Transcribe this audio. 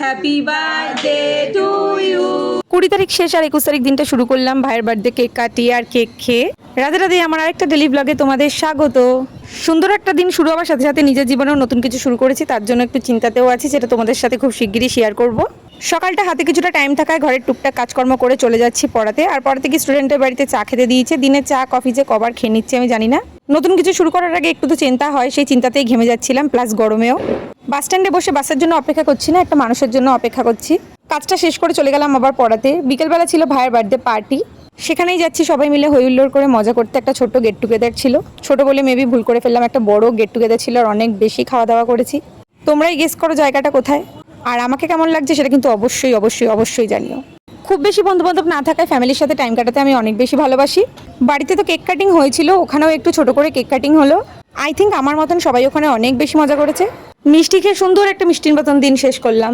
Happy birthday to you. 20 তারিখ শেষ আর 21 তারিখ দিনটা শুরু করলাম ভাইয়ের বার্থডে কেক কাটিয়ে আর কেক খেয়ে। রাধে রাধে, আমার আরেকটা ডেলি ব্লগে তোমাদের স্বাগত। সুন্দর একটা দিন শুরু হওয়ার সাথে সাথে নিজের জীবনেও নতুন কিছু শুরু করেছি, তার জন্য একটু চিন্তাতেও আছি, যেটা তোমাদের সাথে খুব শিগগিরই শেয়ার করব। সকালটা হাতে কিছুটা টাইম থাকায় ঘরের টুকটাক কাজকর্ম করে চলে যাচ্ছি পড়াতে। আর পড়াতে কি স্টুডেন্টের বাড়িতে চা খেতে দিয়েছে। দিনে চা কফি যে কবার খেয়ে নিচ্ছি আমি জানি না। নতুন কিছু শুরু করার আগে একটু তো চিন্তা হয়, সেই চিন্তাতেই ঘেমে যাচ্ছিলাম, প্লাস গরমেও। বাস স্ট্যান্ডে বসে বাসের জন্য অপেক্ষা করছি না, একটা মানুষের জন্য অপেক্ষা করছি। কাজটা শেষ করে চলে গেলাম আবার পড়াতে। বিকেলবেলা ছিল ভাইয়ের বার্থডে পার্টি, সেখানেই যাচ্ছি সবাই মিলে হই হুল্লোড় করে মজা করতে। একটা ছোট্ট গেট টুগেদার ছিল, ছোট বলে মেবি ভুল করে ফেললাম, একটা বড় গেট টুগেদার ছিল আর অনেক বেশি খাওয়া দাওয়া করেছি। তোমরাই গেস করো জায়গাটা কোথায়, আর আমাকে কেমন লাগছে সেটা কিন্তু অবশ্যই অবশ্যই অবশ্যই জানিও। খুব বেশি বন্ধুবান্ধব না থাকায় ফ্যামিলির সাথে টাইম কাটাতে আমি অনেক বেশি ভালোবাসি। বাড়িতে তো কেক কাটিং হয়েছিল, ওখানেও একটু ছোট করে কেক কাটিং হলো। আই থিঙ্ক আমার মতন সবাই ওখানে অনেক বেশি মজা করেছে। মিষ্টি খেয়ে সুন্দর একটা মিষ্টির মতন দিন শেষ করলাম।